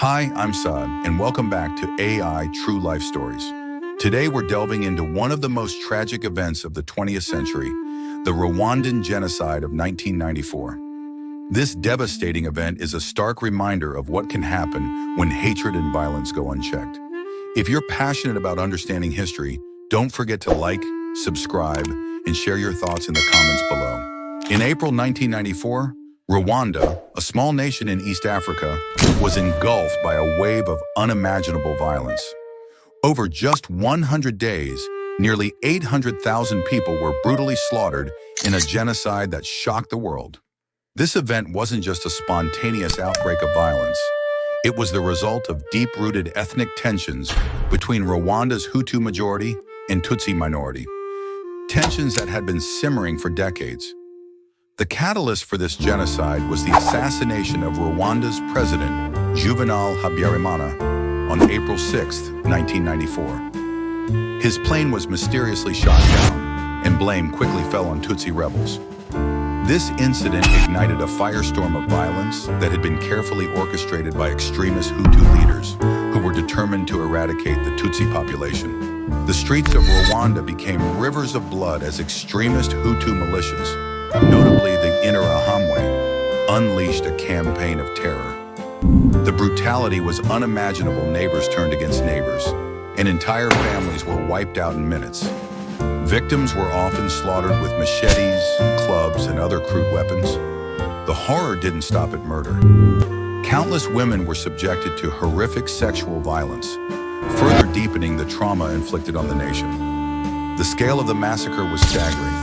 Hi, I'm Saad, and welcome back to AI True Life Stories. Today we're delving into one of the most tragic events of the 20th century, the Rwandan Genocide of 1994. This devastating event is a stark reminder of what can happen when hatred and violence go unchecked. If you're passionate about understanding history, don't forget to like, subscribe, and share your thoughts in the comments below. In April 1994, Rwanda, a small nation in East Africa, was engulfed by a wave of unimaginable violence. Over just 100 days, nearly 800,000 people were brutally slaughtered in a genocide that shocked the world. This event wasn't just a spontaneous outbreak of violence. It was the result of deep-rooted ethnic tensions between Rwanda's Hutu majority and Tutsi minority. Tensions that had been simmering for decades. The catalyst for this genocide was the assassination of Rwanda's president, Juvenal Habyarimana, on April 6, 1994. His plane was mysteriously shot down, and blame quickly fell on Tutsi rebels. This incident ignited a firestorm of violence that had been carefully orchestrated by extremist Hutu leaders who were determined to eradicate the Tutsi population. The streets of Rwanda became rivers of blood as extremist Hutu militias, notably the Interahamwe, unleashed a campaign of terror. The brutality was unimaginable. Neighbors turned against neighbors, and entire families were wiped out in minutes. Victims were often slaughtered with machetes, clubs, and other crude weapons. The horror didn't stop at murder. Countless women were subjected to horrific sexual violence, further deepening the trauma inflicted on the nation. The scale of the massacre was staggering.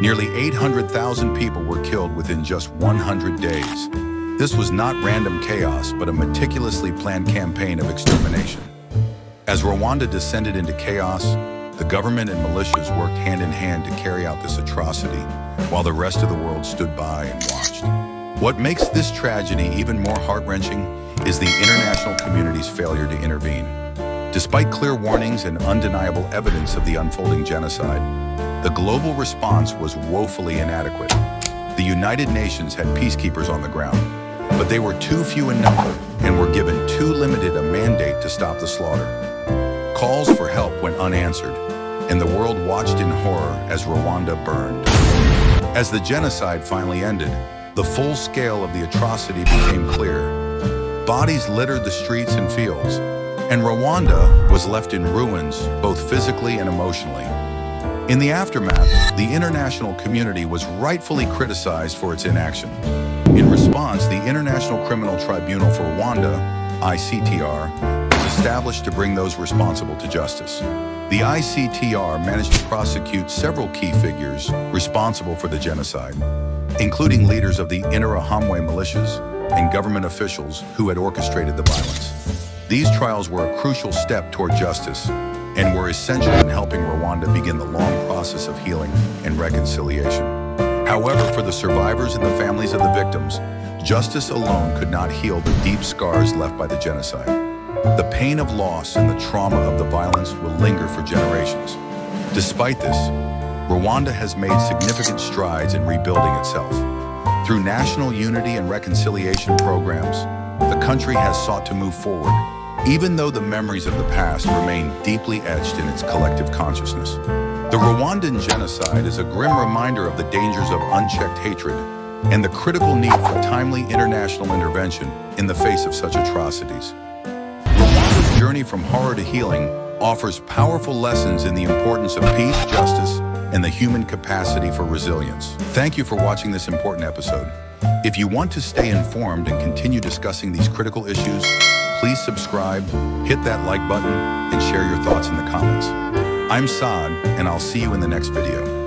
Nearly 800,000 people were killed within just 100 days. This was not random chaos, but a meticulously planned campaign of extermination. As Rwanda descended into chaos, the government and militias worked hand in hand to carry out this atrocity, while the rest of the world stood by and watched. What makes this tragedy even more heart-wrenching is the international community's failure to intervene. Despite clear warnings and undeniable evidence of the unfolding genocide, the global response was woefully inadequate. The United Nations had peacekeepers on the ground, but they were too few in number and were given too limited a mandate to stop the slaughter. Calls for help went unanswered, and the world watched in horror as Rwanda burned. As the genocide finally ended, the full scale of the atrocity became clear. Bodies littered the streets and fields, and Rwanda was left in ruins, both physically and emotionally. In the aftermath, the international community was rightfully criticized for its inaction. In response, the International Criminal Tribunal for Rwanda, ICTR, was established to bring those responsible to justice. The ICTR managed to prosecute several key figures responsible for the genocide, including leaders of the Interahamwe militias and government officials who had orchestrated the violence. These trials were a crucial step toward justice and were essential in helping Rwanda begin the long process of healing and reconciliation. However, for the survivors and the families of the victims, justice alone could not heal the deep scars left by the genocide. The pain of loss and the trauma of the violence will linger for generations. Despite this, Rwanda has made significant strides in rebuilding itself. Through national unity and reconciliation programs, the country has sought to move forward, even though the memories of the past remain deeply etched in its collective consciousness. The Rwandan genocide is a grim reminder of the dangers of unchecked hatred and the critical need for timely international intervention in the face of such atrocities. Rwanda's journey from horror to healing offers powerful lessons in the importance of peace, justice, and the human capacity for resilience. Thank you for watching this important episode. If you want to stay informed and continue discussing these critical issues, please subscribe, hit that like button, and share your thoughts in the comments. I'm Saad, and I'll see you in the next video.